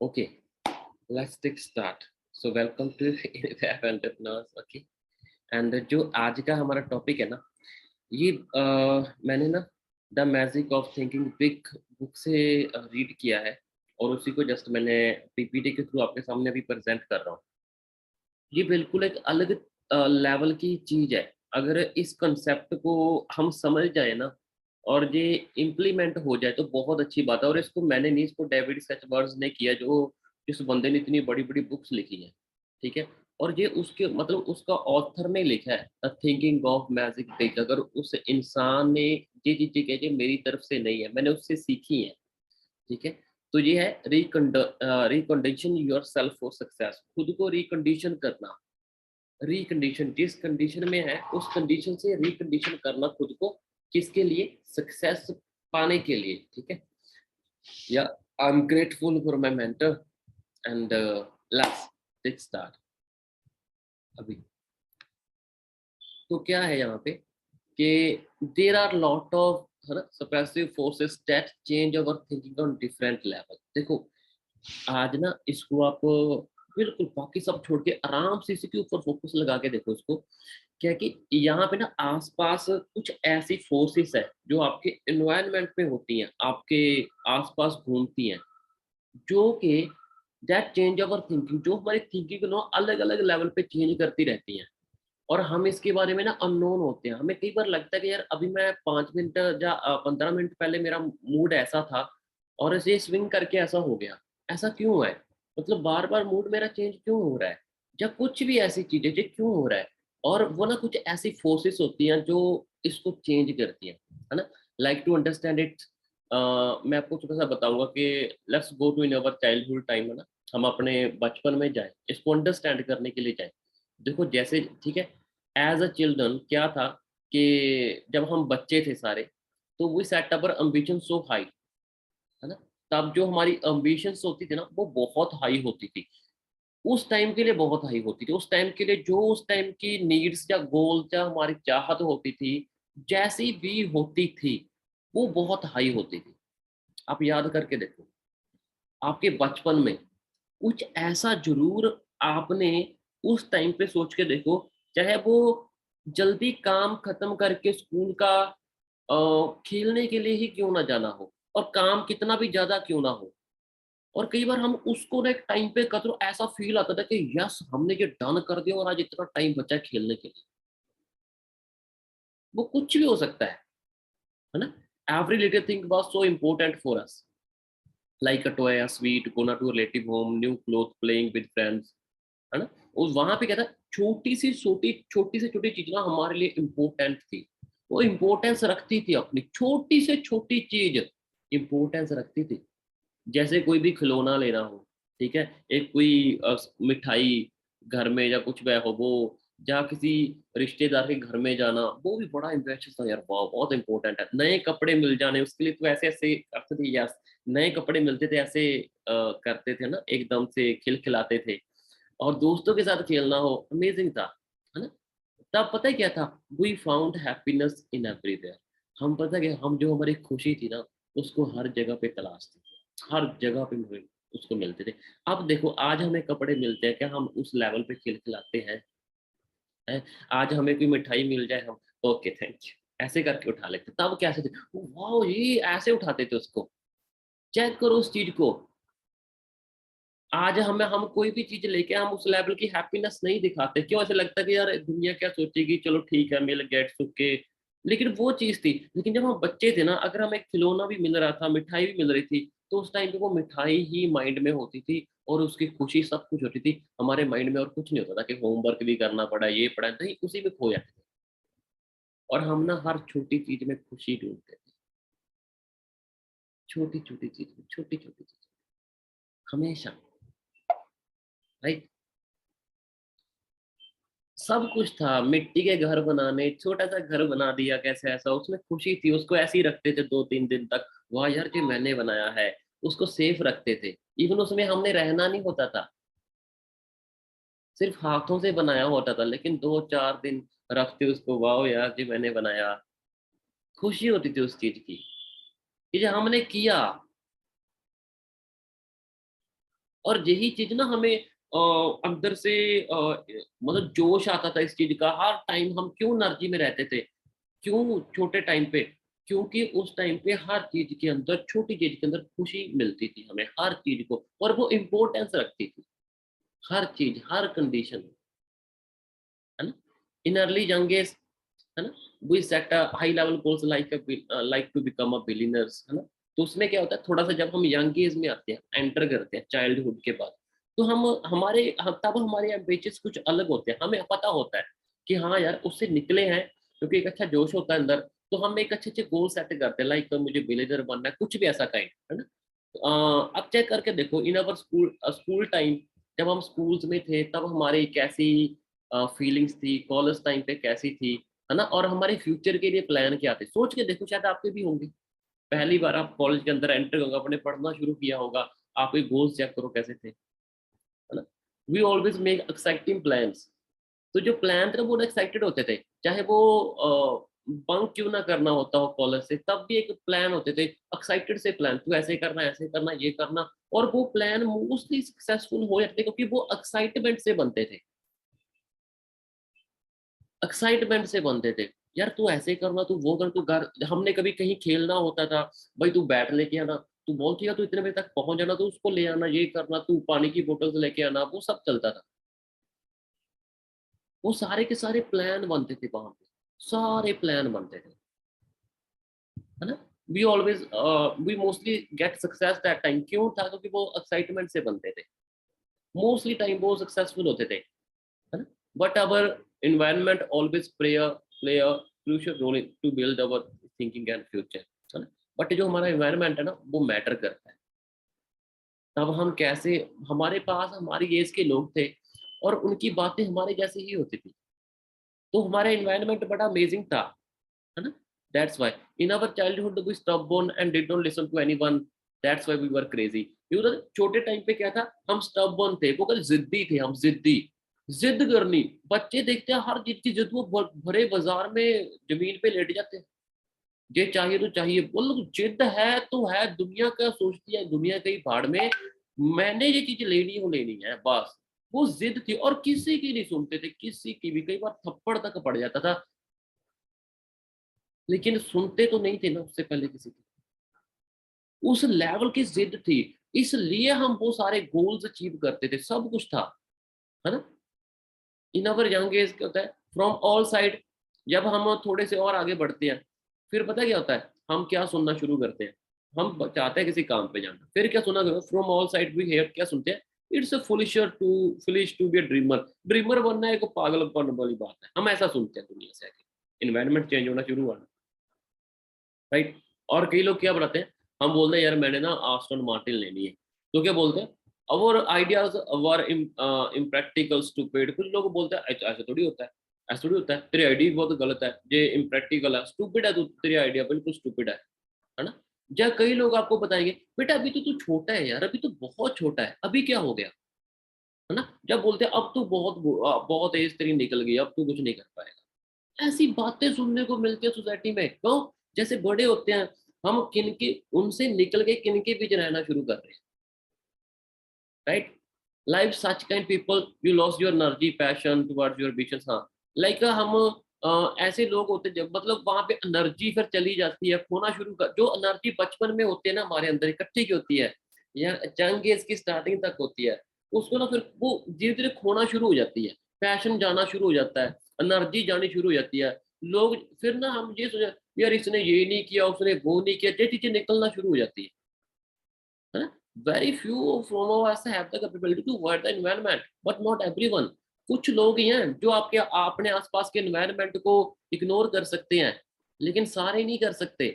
Okay, let's take start. So welcome to Innovative Entrepreneurs. Okay, and जो आज का हमारा टॉपिक है ना, ये मैंने ना the magic of thinking big book से रीड किया है और उसी को जस्ट मैंने पीपीटी के थ्रू आपके सामने अभी प्रेजेंट कर रहा हूँ। ये बिल्कुल एक अलग लेवल की चीज है। अगर इस कंसेप्ट को हम समझ जाए ना और ये इम्प्लीमेंट हो जाए तो बहुत अच्छी बात है। और इसको मैंने नहीं, इसको डेविड सचबर्ज ने किया, जो इस बंदे ने इतनी बड़ी बड़ी बुक्स लिखी है। ठीक है, और ये उसके मतलब उसका ऑथर ने लिखा है the thinking of magic think. अगर उस इंसान ने ये चीजें कही मेरी तरफ से नहीं है, मैंने उससे सीखी है। ठीक है, तो ये है recondition your self for success. खुद को रिकंडीशन करना। रिकंडीशन जिस कंडीशन में है उस कंडीशन से रिकंडीशन करना खुद को, किसके लिए? सक्सेस पाने के लिए। ठीक है, या I am grateful for my mentor and let's take start. अभी तो क्या है यहाँ पे कि देयर आर लॉट ऑफ, है ना, suppressive forces that change our thinking on different level. देखो आज ना इसको आप बिल्कुल बाकी सब छोड़ के आराम से इसी के ऊपर फोकस लगा के देखो इसको। क्या है कि यहाँ पे ना आसपास कुछ ऐसी फोर्सेस है जो आपके एनवायरनमेंट में होती हैं, आपके आसपास घूमती हैं, जो कि दैट चेंज अवर थिंकिंग, जो हमारी थिंकिंग को ना अलग अलग लेवल पे चेंज करती रहती हैं। और हम इसके बारे में ना अननोन होते हैं। हमें कई बार लगता है कि यार अभी मैं 5 मिनट या 15 मिनट पहले मेरा मूड ऐसा था और इसे स्विंग करके ऐसा हो गया। ऐसा क्यों है? मतलब बार बार मूड मेरा चेंज क्यों हो रहा है, या कुछ भी ऐसी चीजें जो क्यों हो रहा है। और वो ना कुछ ऐसी फोर्सेस होती हैं जो इसको चेंज करती हैं, है ना। लाइक टू अंडरस्टैंड इट, मैं आपको थोड़ा सा बताऊंगा कि let's go to in our childhood time, है ना। हम अपने बचपन में जाए, इसको अंडरस्टैंड करने के लिए जाए। देखो जैसे, ठीक है, एज अ चिल्ड्रन क्या था कि जब हम बच्चे थे सारे, तो we set our ambition so high, है ना। तब जो हमारी एम्बिशंस होती थी ना वो बहुत हाई होती थी। उस टाइम के लिए बहुत हाई होती थी। उस टाइम के लिए जो उस टाइम की नीड्स या गोल्स या हमारी चाहत होती थी, जैसी भी होती थी, वो बहुत हाई होती थी। आप याद करके देखो, आपके बचपन में कुछ ऐसा जरूर आपने उस टाइम पे सोच के देखो, चाहे वो जल्दी काम खत्म करके स्कूल का खेलने के लिए ही क्यों ना जाना हो, और काम कितना भी ज्यादा क्यों ना हो। और कई बार हम उसको ना एक टाइम पे कदर ऐसा फील आता था कि यस हमने ये डन कर दिया और आज इतना टाइम बचा है खेलने के लिए। वो कुछ भी हो सकता है ना। Every little thing was so important for us, like a toy, a sweet, gonna to relative home, new cloth, playing with friends, है ना। और वहां पे क्या था, छोटी से छोटी चीज ना हमारे लिए इम्पोर्टेंट थी। वो इम्पोर्टेंस रखती थी, अपनी छोटी से छोटी चीज इम्पोर्टेंस रखती थी। जैसे कोई भी खिलौना लेना हो, ठीक है, एक कोई मिठाई घर में या कुछ वह हो वो, या किसी रिश्तेदार के घर में जाना, वो भी बड़ा इंटरेस्ट था यार। वाह बहुत इंपॉर्टेंट है। नए कपड़े मिल जाने, उसके लिए तो ऐसे ऐसे करते थे। यस, नए कपड़े मिलते थे ऐसे करते थे ना, एकदम से खिलखिलाते थे। और दोस्तों के साथ खेलना हो, अमेजिंग था, है ना। तब पता है क्या था, we found happiness in everywhere. हम पता है कि हम जो हमारी खुशी थी ना, उसको हर जगह पे तलाशते थे, हर जगह पे हमें उसको मिलते थे। अब देखो आज हमें कपड़े मिलते हैं, क्या हम उस लेवल पे खिलखिलाते हैं? हैं? आज हमें कोई मिठाई मिल जाए, हम ओके थैंक यू ऐसे करके उठा लेते। तब कैसे थे, वाह ये ऐसे उठाते थे उसको। चेक करो उस चीज को। आज हम कोई भी चीज लेके हम उस लेवल की हैप्पीनेस नहीं दिखाते। क्यों? ऐसे लगता है कि यार दुनिया क्या सोचेगी, चलो ठीक है मिल गया सुके। लेकिन वो चीज थी। लेकिन जब हम बच्चे थे ना, अगर हमें खिलौना भी मिल रहा था, मिठाई भी मिल रही थी, तो उस टाइम पे वो मिठाई ही माइंड में होती थी और उसकी खुशी सब कुछ होती थी हमारे माइंड में। और कुछ नहीं होता था कि होमवर्क भी करना पड़ा, ये पड़ा नहीं, उसी में खो जाते थे। और हम ना हर छोटी चीज में खुशी ढूंढते थे, छोटी छोटी चीज में, छोटी छोटी चीज हमेशा, राइट। सब कुछ था, मिट्टी के घर बनाने, छोटा सा घर बना दिया कैसे, ऐसा उसमें खुशी थी। उसको ऐसे ही रखते थे 2-3 दिन तक, वाह यार जी मैंने बनाया है। उसको सेफ रखते थे। इवन उसमें हमने रहना नहीं होता था, सिर्फ हाथों से बनाया होता था, लेकिन 2-4 दिन रखते उसको, वाह यार जी मैंने बनाया। खुशी होती थी उस चीज की, ये जो हमने किया। और यही चीज ना हमें अंदर से मतलब जोश आता था इस चीज का। हर टाइम हम क्यों एनर्जी में रहते थे, क्यों छोटे टाइम पे, क्योंकि उस टाइम पे हर चीज के अंदर, छोटी चीज के अंदर खुशी मिलती थी हमें, हर चीज को, और वो इम्पोर्टेंस रखती थी, हर चीज, हर कंडीशन, है ना। इन अर्ली यंग एज, है ना, we set a high level goals like to become a billionaires, है ना। तो उसमें क्या होता है, थोड़ा सा जब हम यंग एज में आते हैं, एंटर करते हैं चाइल्डहुड के बाद, तो तब हमारे एम्बिशंस कुछ अलग होते हैं। हमें पता होता है कि हाँ यार, उससे निकले हैं, क्योंकि एक अच्छा जोश होता है अंदर। तो हम एक अच्छे अच्छे गोल सेट करते हैं, लाइक मुझे बिलियनर बनना है, कुछ भी ऐसा काइंड, है ना। अब चेक करके देखो, इन अवर स्कूल टाइम, जब हम स्कूल्स में थे, तब हमारी कैसी फीलिंग्स थी, कॉलेज टाइम पे कैसी थी, है ना। और हमारे फ्यूचर के लिए प्लान क्या थे, सोच के देखो, शायद आपके भी होंगे। पहली बार आप कॉलेज के अंदर एंटर होगा, आपने पढ़ना शुरू किया होगा, आपके गोल्स चेक करो कैसे थे, है ना। We always make exciting plans. तो जो प्लान थे वो एक्साइटेड होते थे, चाहे वो बंक क्यों ना करना होता हो कॉलेज से, तब भी एक प्लान होते थे, एक्साइटेड से प्लान, तू ऐसे करना, ऐसे करना, ये करना। और वो प्लान मोस्टली सक्सेसफुल हो जाते थे, क्योंकि वो एक्साइटमेंट से बनते थे, एक्साइटमेंट से बनते थे। यार तू ऐसे करना, तू वो कर, तू घर, हमने कभी कहीं खेलना होता था, भाई तू बैट लेके आना, तू बॉल किया, तू इतने बजे तक पहुंच जाना, तू उसको ले आना, ये करना, तू पानी की बोतल लेके आना, वो सब चलता था। वो सारे के सारे प्लान बनते थे वहां पे, सारे प्लान बनते थे, है ना। We always we mostly get success that time, क्यों था, क्योंकि वो एक्साइटमेंट से बनते थे, मोस्टली टाइम वो सक्सेसफुल होते थे, है ना। But our environment always play a crucial role to build our thinking and future, है ना। बट जो हमारा environment है ना, वो मैटर करता है। तब हम कैसे, हमारे पास हमारी एज के लोग थे, और उनकी बातें हमारे जैसे ही होती थी, तो हमारा environment बड़ा अमेजिंग था, है ना। That's why in our childhood we stubborn and did not listen to anyone, that's why we were crazy. छोटे टाइम पे क्या था, हम stubborn थे, वो कल जिद्दी थे, हम जिद्दी, जिद करनी। बच्चे देखते हैं हर चीज की जिद, वो भरे बाजार में जमीन पे लेट जाते हैं, ये चाहिए तो चाहिए, बोलो जिद है तो है, दुनिया क्या सोचती है, दुनिया कहीं भाड़ में, मैंने ये चीज लेनी है, वो लेनी है बस। वो जिद थी, और किसी की नहीं सुनते थे, किसी की भी, कई बार थप्पड़ तक पड़ जाता था, लेकिन सुनते तो नहीं थे ना उससे पहले किसी की। उस लेवल की जिद थी, इसलिए हम वो सारे गोल्स अचीव करते थे, सब कुछ था, है ना। इन अवर यंग एज क्या होता है, फ्रॉम ऑल साइड, जब हम थोड़े से और आगे बढ़ते हैं, फिर पता क्या होता है, हम क्या सुनना शुरू करते हैं, हम चाहते हैं किसी काम पे जाना, फिर क्या सुना, from all side we hear, क्या सुनते हैं, it's a foolish to be a dreamer, dreamer बनना एक पागलपन वाली बात है, हम ऐसा सुनते हैं दुनिया से आके। इन्वायरमेंट चेंज होना शुरू हुआ, राइट। और कई लोग क्या बनाते हैं, हम बोलते हैं यार मैंने ना आस्टन मार्टिन लेनी है, तो क्या बोलते हैं, अवर आइडियाज वर इम्प्रैक्टिकल स्टूपिड। कुछ लोग बोलते हैं ऐसा थोड़ी होता है, ऐसा थोड़ी होता है, तेरी आइडिया बहुत गलत है, ये इम्प्रैक्टिकल है, स्टूपिड है, तू तेरी आइडिया बिल्कुल स्टूपिड है ना। या कई लोग आपको बताएंगे, बेटा अभी तो तू छोटा है यार, अभी तो बहुत छोटा है, अभी क्या हो गया, है ना। जब बोलते हैं अब तो बहुत एज तेरी निकल गई, अब तू कुछ नहीं कर पाएगा। ऐसी बातें सुनने को मिलती है सोसाइटी में, क्यों, जैसे बड़े होते हैं, हम किनके, उनसे निकल के किनके बीच रहना शुरू कर रहे हैं, right. Life such kind people, you loss your energy passion towards your wishes, हाँ। लाइक हम ऐसे लोग होते हैं, जब मतलब वहां पे एनर्जी फिर चली जाती है, खोना शुरू कर, जो एनर्जी बचपन में होती है ना हमारे अंदर इकट्ठी की होती है, या यंग एज की स्टार्टिंग तक होती है, उसको ना फिर वो धीरे धीरे खोना शुरू हो जाती है, पैशन जाना शुरू हो जाता है, एनर्जी जानी शुरू हो जाती है। लोग फिर ना, हम ये सोचा, यार इसने ये नहीं किया, उसने वो नहीं किया, ये चीजें निकलना शुरू हो जाती है ना। Very few from us have the capability to avoid the environment, but not everyone. कुछ लोग ही हैं जो आपके अपने आसपास के एनवायरनमेंट को इग्नोर कर सकते हैं, लेकिन सारे नहीं कर सकते।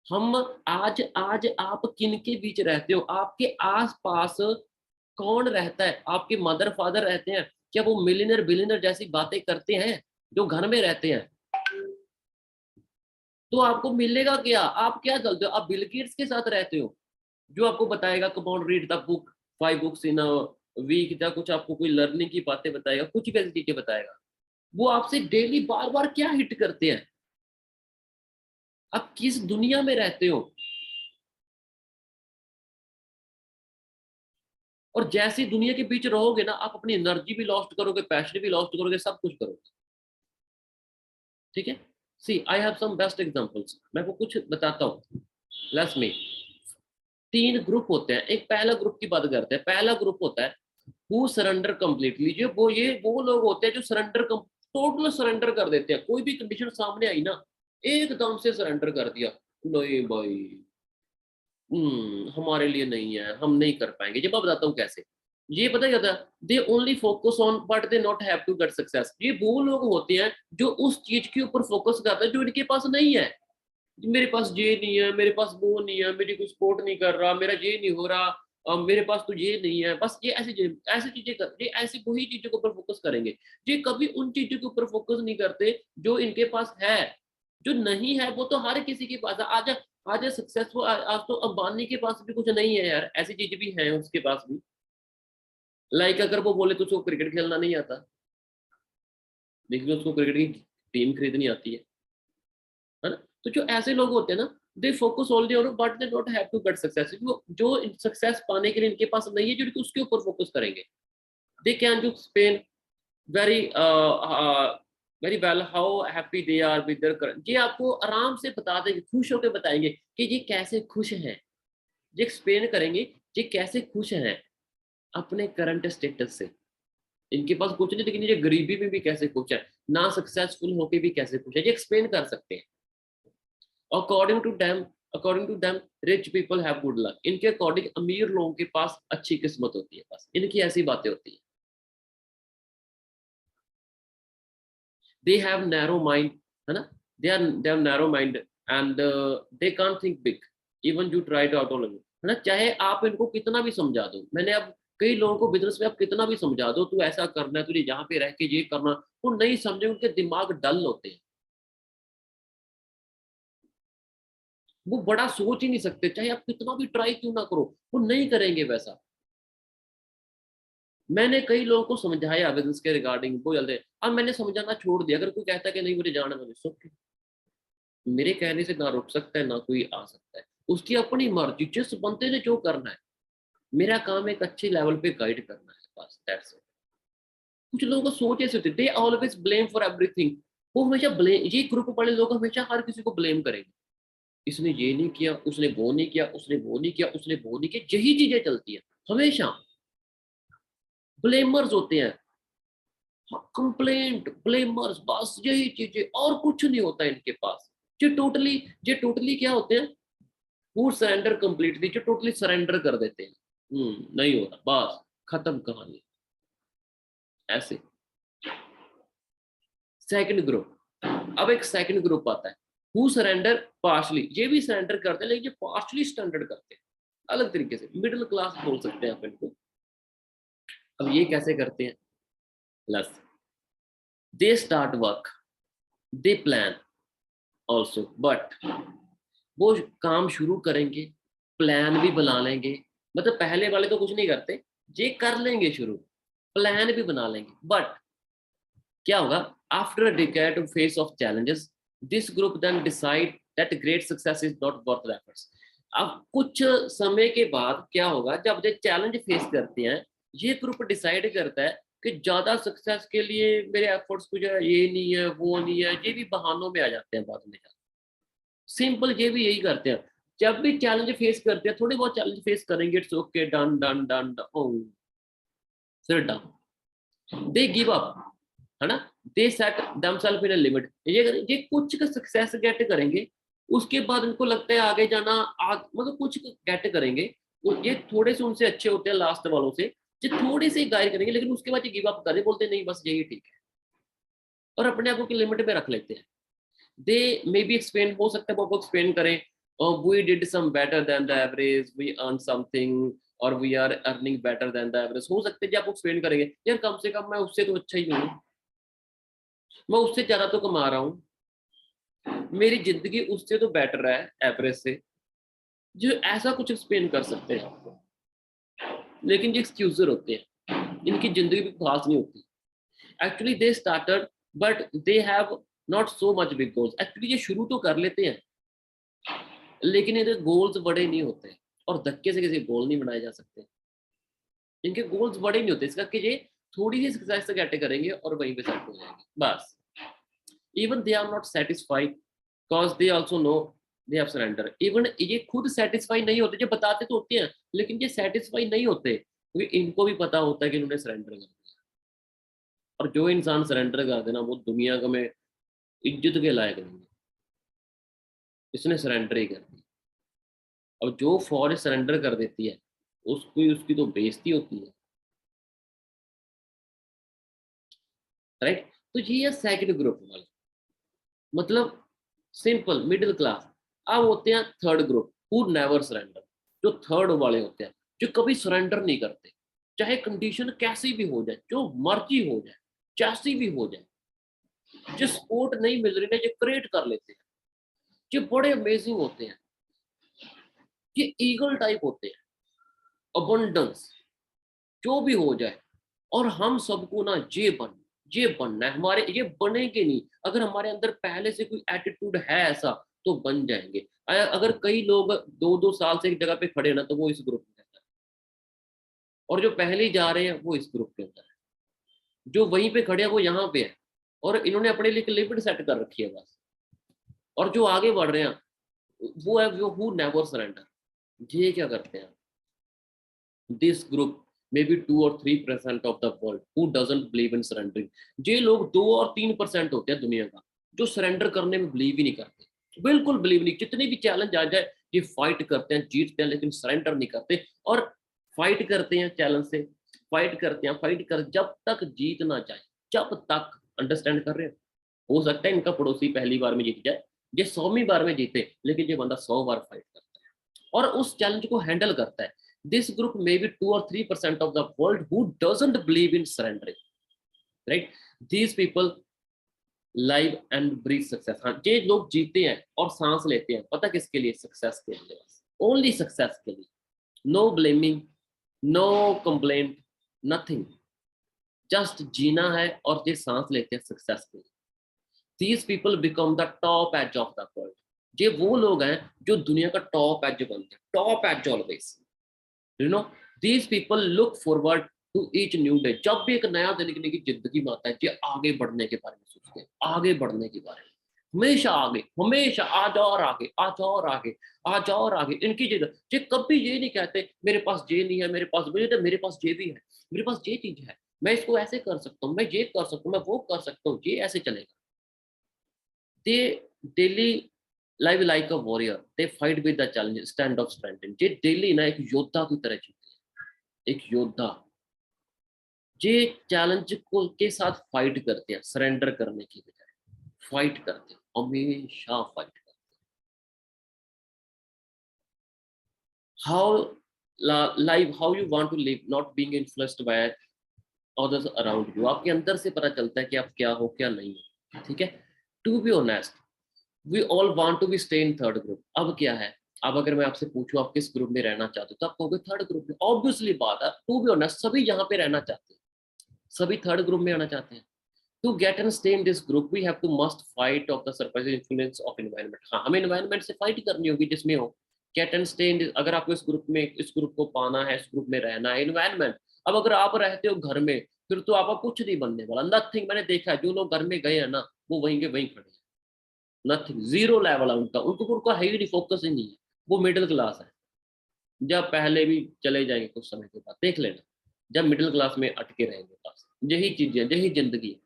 हम आज आज आप किन के बीच रहते हो, आपके आसपास कौन रहता है, आपके मदर फादर रहते हैं, क्या वो मिलियनर बिलियनर जैसी बातें करते हैं जो घर में रहते हैं, तो आपको मिलेगा क्या, आप क्या चलते हो, आप बिल गेट्स के साथ रहते हो, जो आपको बताएगा compound read the book, 5 books in a week, या कुछ आपको कोई लर्निंग की बातें बताएगा, कुछ भी ऐसी चीजें बताएगा। वो आपसे डेली बार बार क्या हिट करते हैं, आप किस दुनिया में रहते हो। और जैसी दुनिया के बीच रहोगे ना, आप अपनी एनर्जी भी लॉस्ट करोगे, पैशन भी लॉस्ट करोगे, सब कुछ करोगे। ठीक है। See I have some best examples, मैं वो कुछ बताता हूँ। लेट्स मी, 3 ग्रुप होते हैं। एक पहला ग्रुप की बात करते हैं। पहला ग्रुप होता है हु सरेंडर कंप्लीटली। जो वो लोग होते हैं जो टोटल सरेंडर कर देते हैं। कोई भी कंडीशन सामने आई ना, एकदम से सरेंडर कर दिया, नहीं भाई, हमारे लिए नहीं है, हम नहीं कर पाएंगे। जब मैं बताता हूँ कैसे, ये पता क्या था, they only focus on but they not have to get success. ये वो लोग होते हैं जो उस चीज के ऊपर फोकस करते हैं जो इनके पास नहीं है। मेरे पास ये नहीं है, मेरे पास वो नहीं है, मेरी कोई सपोर्ट नहीं कर रहा, मेरा ये नहीं हो रहा, मेरे पास तो ये नहीं है। बस ये ऐसी चीजें कर, ये ऐसी वही चीजों के ऊपर फोकस करेंगे। ये कभी उन चीजों के ऊपर फोकस नहीं करते जो इनके पास है। जो नहीं है वो तो हर किसी के पास है। आज आज सक्सेसफुल, आज तो अंबानी के पास भी कुछ नहीं है यार, ऐसी चीज भी है उसके पास भी। लाइक अगर वो बोले तो उसको क्रिकेट खेलना नहीं आता, लेकिन उसको क्रिकेट की टीम खरीदनी आती है ना। तो जो ऐसे लोग होते हैं ना, they focus only on but they not have to get success. जो सक्सेस पाने के लिए इनके पास नहीं है, जो उसके ऊपर फोकस करेंगे, they can do spend very very well how happy they are with their current. ये आपको आराम से बता देंगे, खुश होकर बताएंगे कि ये कैसे खुश हैं। ये एक्सप्लेन करेंगे ये कैसे खुश हैं अपने करंट स्टेटस से। इनके पास कुछ नहीं, लेकिन ये गरीबी में भी कैसे खुश है, ना सक्सेसफुल होके भी कैसे खुश है, ये एक्सप्लेन कर सकते हैं। According to them, rich people have good luck. इनके अकॉर्डिंग अमीर लोगों के पास अच्छी किस्मत होती है। बस इनकी ऐसी बातें होती है। दे हैव नैरो माइंड, है ना। They have narrow mind and they can't think big even you try to out, है ना। चाहे आप इनको कितना भी समझा दो, मैंने अब कई लोगों को बिजनेस में आप कितना भी समझा दो, तू ऐसा करना है, तुझे यहाँ पे रह के ये करना, वो नहीं समझे। उनके दिमाग डल होते हैं, वो बड़ा सोच ही नहीं सकते। चाहे आप कितना भी ट्राई क्यों ना करो, वो नहीं करेंगे वैसा। मैंने कई लोगों को समझाया बिजनेस के रिगार्डिंग, वो जल्दी, अब मैंने समझाना छोड़ दिया। अगर कोई कहता है कि नहीं मुझे जाना, तो ओके, मेरे कहने से ना रुक सकता है ना कोई आ सकता है। उसकी अपनी मर्जी, जिस बंदे ने जो करना है। मेरा काम एक अच्छे लेवल पे गाइड करना है, बस दैट्स इट। कुछ लोगों को सोच ऐसे होती है, they always blame for everything. वो हमेशा ब्लेम, ये ग्रुप वाले लोग हमेशा हर किसी को ब्लेम करेंगे। इसने ये नहीं किया, उसने वो नहीं किया, उसने वो नहीं किया, उसने वो नहीं किया, यही चीजें चलती है हमेशा। ब्लेमर्स होते हैं, कंप्लेंट, ब्लेमर्स, बस यही चीजें, और कुछ नहीं होता इनके पास। ये टोटली क्या होते हैं, वो सरेंडर कंप्लीटली, जो टोटली सरेंडर कर देते हैं। नहीं होता, बस खत्म कहानी। ऐसे सेकंड ग्रुप, अब एक सेकंड ग्रुप आता है हु सरेंडर पार्शली। ये भी सरेंडर करते हैं, लेकिन ये पार्शली स्टैंडर्ड करते हैं, अलग तरीके से। मिडिल क्लास बोल सकते हैं आप इनको। अब ये कैसे करते हैं, plus they start work, they plan also, but वो काम शुरू करेंगे, प्लान भी बना लेंगे। मतलब पहले वाले तो कुछ नहीं करते, ये कर लेंगे शुरू, प्लान भी बना लेंगे, बट क्या होगा, after a decade of face of challenges, this group then decide that great success is not worth the efforts. अब कुछ समय के बाद क्या होगा, जब ये चैलेंज फेस करते हैं, ये ग्रुप डिसाइड करता है कि ज्यादा सक्सेस के लिए मेरे एफर्ट्स कुछ है, ये नहीं है, वो नहीं है, ये भी बहानों में आ जाते हैं बाद में। सिंपल, ये भी यही करते हैं। जब भी चैलेंज फेस करते हैं, थोड़ी बहुत चैलेंज फेस करेंगे, it's okay, done done done, फिर डन, दे गिव अप, है ना। They set themselves in a limit. ये कुछ का सक्सेस गेट करेंगे, उसके बाद इनको लगता है आगे जाना, मतलब कुछ गेट करेंगे, ये थोड़े से उनसे अच्छे होते हैं लास्ट वालों से, ये थोड़े से गाइड करेंगे, लेकिन उसके बाद ये गिव अप करें, बोलते नहीं बस यही ठीक है, और अपने आप को लिमिट में रख लेते हैं। दे मे बी एक्सप्लेन, हो सकता है वो एक्सप्लेन करें, we did some better than the average, we earn something, और we are earning better than the average. हो सकता है कि आप एक्सप्लेन करेंगे, यार कम से कम मैं उससे तो अच्छा ही हूँ, मैं उससे ज्यादा तो कमा रहा हूँ, मेरी जिंदगी उससे तो बेटर है एवरेज से। जो ऐसा कुछ एक्सप्लेन कर सकते हैं आपको, लेकिन ये एक्सक्यूजर होते हैं, इनकी जिंदगी भी खास नहीं होती। Actually they started but they have not so much big goals. Actually ये शुरू तो कर लेते हैं, लेकिन इनके गोल्स बड़े नहीं होते, और धक्के से किसी गोल नहीं बनाए जा सकते। इनके गोल्स बड़े नहीं होते, इसका कि ये थोड़ी सी सक्सेस गेट करेंगे और वहीं पे सेट हो जाएंगे बस। Even they are not satisfied because they also know they have surrender. इवन ये खुद सेटिस्फाई नहीं होते, जो बताते तो होते हैं लेकिन ये सेटिस्फाई नहीं होते क्योंकि इनको भी पता होता है कि इन्होंने सरेंडर कर दिया। और जो इंसान सरेंडर कर देना वो दुनिया का में इज्जत के लायक नहीं है, इसने सरेंडर ही कर दी। अब जो फौज सरेंडर कर देती है उसकी उसकी तो बेइज्जती होती है, राइट। तो ये है सेकंड ग्रुप वाले, मतलब सिंपल मिडिल क्लास। अब होते हैं third group who never surrender, जो थर्ड वाले होते हैं जो कभी सरेंडर नहीं करते, चाहे कंडीशन कैसी भी हो जाए, जो मर्जी हो जाए, जैसी भी हो जाए, जो सपोर्ट नहीं मिल रही ना ये क्रिएट कर लेते हैं। ये बड़े अमेजिंग होते हैं, ये ईगल टाइप होते हैं, अबंडेंस जो भी हो जाए। और हम सबको ना ये बनना है, हमारे ये बनेंगे नहीं अगर हमारे अंदर पहले से कोई एटीट्यूड है ऐसा तो बन जाएंगे। अगर कई लोग 2-2 साल से एक जगह पे खड़े ना तो वो इस ग्रुप में है, और जो पहले ही जा रहे हैं वो इस ग्रुप के अंदर है, जो वहीं पे खड़े हैं वो यहाँ पे है और इन्होंने अपने लिए लिमिट सेट कर रखी है बस। और जो आगे बढ़ रहे हैं वो है वो हु नेवर सरेंडर। ये क्या करते हैं, this group may be 2 or 3% of the world who doesn't believe in surrendering. ये लोग 2 और 3% होते हैं दुनिया का जो सरेंडर करने में बिलीव ही नहीं करते, बिल्कुल बिलीव नहीं। जितने भी चैलेंज आ जाए ये फाइट करते हैं, जीतते हैं, लेकिन सरेंडर नहीं करते। और फाइट करते हैं चैलेंज से, फाइट करते हैं, फाइट कर जब तक जीत ना जाए, जब तक। अंडरस्टैंड कर रहे हो सकता है इनका पड़ोसी पहली बार में जीत जाए, ये 100वीं बार में जीते, लेकिन ये बंदा 100 बार फाइट करता है और उस चैलेंज को हैंडल करता है। This group may be 2 or 3% of the world who doesn't believe in surrendering, right? These people live and breathe success। हाँ, ये लोग जीते हैं और सांस लेते हैं, पता किसके लिए? सक्सेस के लिए, ओनली सक्सेस के लिए। No blaming, no complaint, nothing, just जीना है और ये सांस लेते हैं सक्सेस के लिए। These people become the top edge of the world। ये वो लोग हैं जो दुनिया का टॉप एज बनते हैं, top as always. You know, these people look forward to each new day. जब भी एक नया दिन की जिंदगी में आता है ये आगे बढ़ने के बारे में सोचते हैं, आगे बढ़ने के बारे में, हमेशा आगे, हमेशा आज और आगे, आज और आगे, आज और आगे। इनकी जगह ये कभी ये नहीं कहते मेरे पास ये नहीं है, मेरे पास मेरे पास ये भी है, मेरे पास ये चीज है, मैं इसको ऐसे कर सकता हूँ, मैं ये कर सकता हूँ, मैं वो कर सकता हूँ, ये ऐसे चलेगा। They daily live like a warrior, they fight with the challenge, stand of strength. ये डेली ना एक योद्धा की तरह जीते हैं, एक योद्धा। ये चैलेंज को के साथ फाइट करते हैं, सरेंडर करने की बजाय फाइट करते हैं, हमेशा फाइट करते हैं। How you want to live, not being influenced by others around you. आपके अंदर से पता चलता है कि आप क्या हो क्या नहीं हो, ठीक है। To be honest we all want to be stay in third group. अब क्या है, अब अगर मैं आपसे पूछूं आप किस ग्रुप में रहना चाहते हो तो आप कहोगे थर्ड ग्रुप में। ऑब्वियसली बात है, टू बी ऑनेस्ट सभी यहाँ पे रहना चाहते हैं, सभी थर्ड ग्रुप में आना चाहते हैं। To get and stay in this group we have to must fight off the surprising influence of environment. हाँ, हमें एनवायरनमेंट से फाइट करनी होगी जिसमें हो। गेट एंड स्टे इन, अगर आपको इस ग्रुप में, इस ग्रुप को पाना है, इस ग्रुप में रहना है, एनवायरनमेंट। अब अगर आप रहते हो घर में फिर तो आपका कुछ नहीं बनने वाला, नथिंग। मैंने देखा है जो लोग घर में गए हैं ना वो वहीं के वहीं खड़े हैं, नथिंग, जीरो लेवल है उनका, उनका है ही नहीं, फोकस ही नहीं है। वो मिडिल क्लास है, जब पहले भी चले जाएंगे कुछ समय के बाद, देख लेना जब मिडिल क्लास में अटके रहेंगे बस। यही चीजें, यही जिंदगी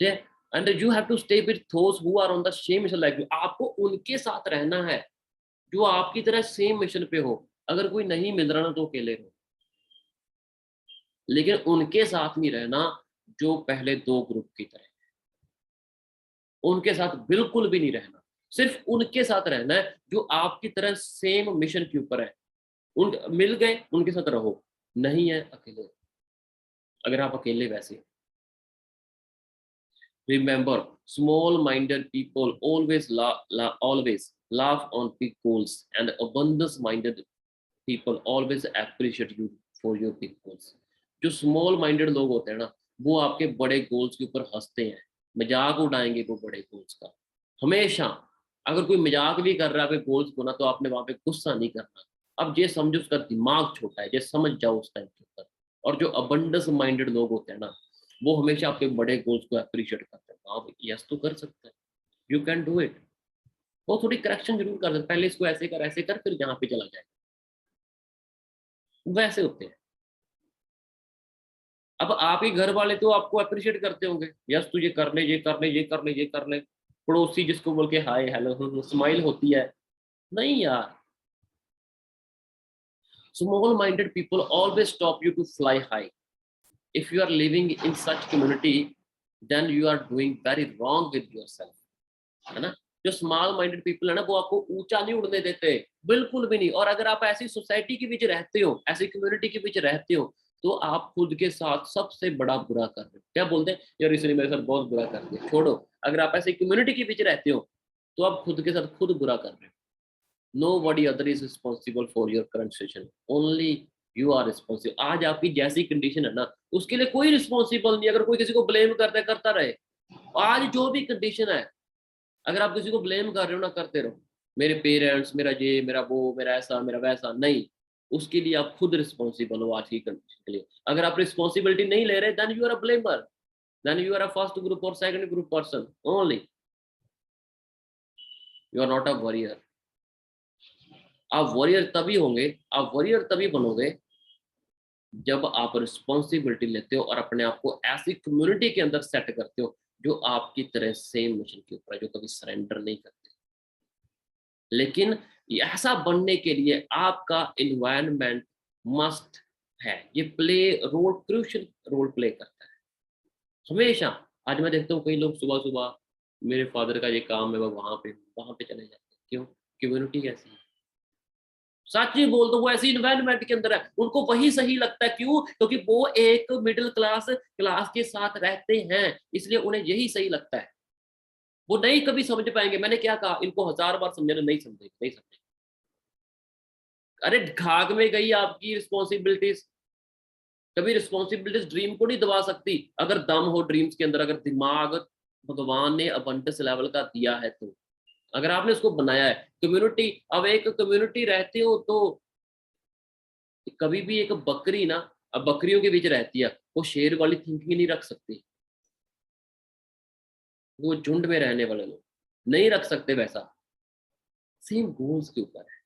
है। And you have to stay with those who are on the same mission like you. आपको उनके साथ रहना है जो आपकी तरह सेम मिशन पे हो। अगर कोई नहीं मिल रहा ना तो अकेले रहो, लेकिन उनके साथ नहीं रहना जो पहले दो ग्रुप की तरह, उनके साथ बिल्कुल भी नहीं रहना। सिर्फ उनके साथ रहना है जो आपकी तरह सेम मिशन के ऊपर है। उन मिल गए उनके साथ रहो, नहीं है अकेले। अगर आप अकेले वैसे, remember small minded people always laugh on big goals and abundance minded people always appreciate you for your big goals। जो स्मॉल माइंडेड लोग होते हैं ना वो आपके बड़े गोल्स के ऊपर हंसते हैं, मजाक उड़ाएंगे वो बड़े गोल्स का हमेशा। अगर कोई मजाक भी कर रहा है आपके गोल्स को ना तो आपने वहां पे गुस्सा नहीं करना, अब ये समझो उसका दिमाग छोटा है, ये समझ जाओ उस टाइम के ऊपर। और जो अबंडेंस माइंडेड लोग होते हैं ना, वो हमेशा आपके बड़े गोल्स को अप्रिशिएट करते हैं। हाँ भाई, यस तो कर सकते हैं, यू कैन डू इट। वो थोड़ी करेक्शन जरूर कर देते, पहले इसको ऐसे कर फिर यहाँ पे चला जाए, वैसे होते हैं। अब आपके घर वाले तो आपको अप्रिशिएट करते होंगे, यस तुझे कर ले, ये कर ले, ये कर ले, ये कर ले। पड़ोसी जिसको बोल के हाय हेलो स्माइल होती है, नहीं यार। Small minded people always stop you to fly high. If you are living in such community, then you are doing very wrong with yourself, है ना। जो स्मॉल माइंडेड पीपल है ना, वो आपको ऊंचा नहीं उड़ने देते, बिल्कुल भी नहीं। और अगर आप ऐसी सोसाइटी के बीच रहते हो, ऐसी कम्युनिटी के बीच रहते हो, तो आप खुद के साथ सबसे बड़ा बुरा कर रहे हो। क्या बोलते हैं, यार इसने मेरे साथ बहुत बुरा कर दिया, छोड़ो। अगर आप ऐसी कम्युनिटी के बीच रहते हो, तो आप खुद के साथ खुद बुरा कर रहे हो। Nobody other is responsible for your current situation, only you are responsible। आज आपकी जैसी कंडीशन है ना, उसके लिए कोई रिस्पॉन्सिबल नहीं। अगर कोई किसी को ब्लेम करता है, करता रहे। आज जो भी कंडीशन है, अगर आप किसी को ब्लेम कर रहे हो ना, करते रहो। मेरे पेरेंट्स, मेरा ये, मेरा वो, मेरा ऐसा, मेरा वैसा, नहीं। उसके लिए आप खुद रिस्पॉन्सिबल हो आज की कंडीशन के लिए। अगर आप रिस्पॉन्सिबिलिटी नहीं ले रहे, then you are a blamer, then you are a first group और second group person only, you are not a warrior. आप वॉरियर तभी होंगे, आप वॉरियर तभी बनोगे, जब आप रिस्पॉन्सिबिलिटी लेते हो और अपने आप को ऐसी कम्युनिटी के अंदर सेट करते हो जो आपकी तरह सेम मिशन के ऊपर है, जो कभी सरेंडर नहीं करते। लेकिन ऐसा बनने के लिए आपका इन्वायरमेंट मस्ट है, ये play role, crucial role play करता है हमेशा। आज मैं देखता हूँ कई लोग सुबह सुबह, मेरे फादर का ये काम है, वो वहां पे चले जाते हैं। क्यों? कम्युनिटी कैसी है? सच ही बोल दो, वो ऐसी इन्वायरमेंट के अंदर है, उनको वही सही लगता है। क्यों? क्योंकि वो एक मिडिल क्लास क्लास के साथ रहते हैं, इसलिए उन्हें यही सही लगता है। वो नहीं कभी समझ पाएंगे। मैंने क्या कहा, इनको 1000 बार समझाना, नहीं समझेंगे, नहीं समझेंगे। अरे खाक में गई आपकी रिस्पॉन्सिबिलिटीज। कभी रिस्पॉन्सिबिलिटीज ड्रीम को नहीं दबा सकती। अगर दम हो ड्रीम्स के अंदर, अगर दिमाग भगवान ने अबंडस लेवल का दिया है, तो अगर आपने उसको बनाया है। कम्युनिटी, अब एक कम्युनिटी रहते हो तो कभी भी एक बकरी ना, अब बकरियों के बीच रहती है, वो शेर वाली थिंकिंग नहीं रख सकती। वो झुंड में रहने वाले लोग नहीं रख सकते वैसा। सेम गोल्स के ऊपर है,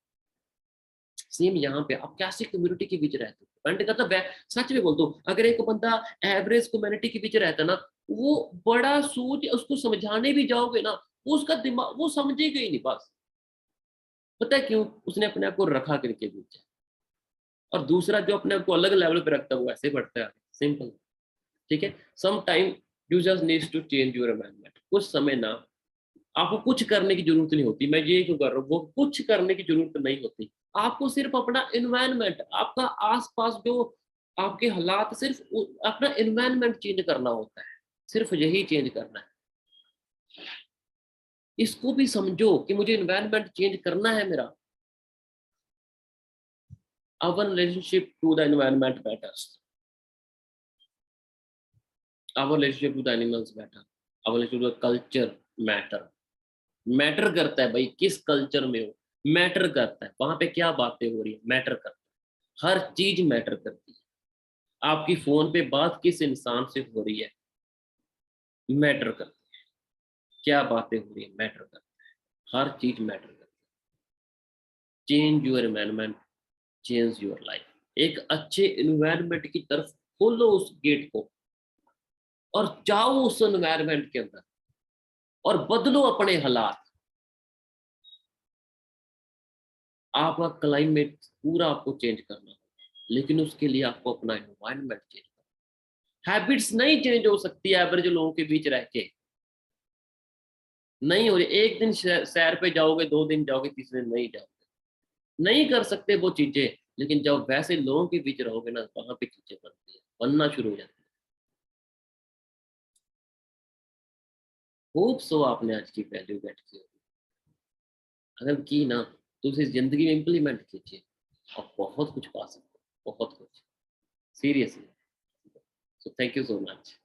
सेम यहाँ पे आप कैसी कम्युनिटी के बीच रहते हो डिपेंड करता है। सच में बोलता हूँ, अगर एक बंदा एवरेज कम्युनिटी के बीच रहता है ना, वो बड़ा सोच, उसको समझाने भी जाओगे ना, वो उसका दिमाग वो समझेगा ही नहीं। बस पता है क्यों? उसने अपने आप को रखा करके बीच। और दूसरा जो अपने आप को अलग लेवल पे रखता है, वो ऐसे बढ़ता है। सिंपल। ठीक है। Some time you just needs to change your environment. कुछ समय ना, आपको कुछ करने की जरूरत नहीं होती। मैं ये क्यों कर रहा हूँ, वो कुछ करने की जरूरत नहीं होती। आपको सिर्फ अपना एनवायरनमेंट, आपका आसपास जो आपके हालात, सिर्फ अपना एनवायरनमेंट चेंज करना होता है। सिर्फ यही चेंज करना है। इसको भी समझो कि मुझे एनवायरनमेंट चेंज करना है मेरा। our relationship to the environment matters, our relationship to the animals matter, our relationship to the culture matter। Matter करता है भाई, किस कल्चर में हो, मैटर करता है। वहां पे क्या बातें हो रही है, मैटर करता है। हर चीज मैटर करती है। आपकी फोन पे बात किस इंसान से हो रही है, मैटर करती है। क्या बातें हो रही है, मैटर करता है। हर चीज मैटर करती है। Change your environment, change your life. एक अच्छे एनवायरनमेंट की तरफ खोलो उस गेट को, और जाओ उस एनवायरनमेंट के अंदर और बदलो अपने हालात। आपका क्लाइमेट पूरा आपको चेंज करना होगा, लेकिन उसके लिए आपको अपना एनवायरनमेंट चेंज करना। हैबिट्स नहीं चेंज हो सकती एवरेज लोगों के बीच रह के, नहीं हो रही। एक दिन सैर पे जाओगे, 2 दिन जाओगे, तीसरे दिन नहीं जाओगे, नहीं कर सकते वो चीजें। लेकिन जब वैसे लोगों के बीच रहोगे ना, वहां पे चीजें बनती है, बनना शुरू हो जाती है। होप सो आपने आज की वैल्यू गेट की होगी। अगर की ना, तो उसे जिंदगी में इम्प्लीमेंट कीजिए और बहुत कुछ पा सकते हो, बहुत कुछ, seriously. So thank you so much.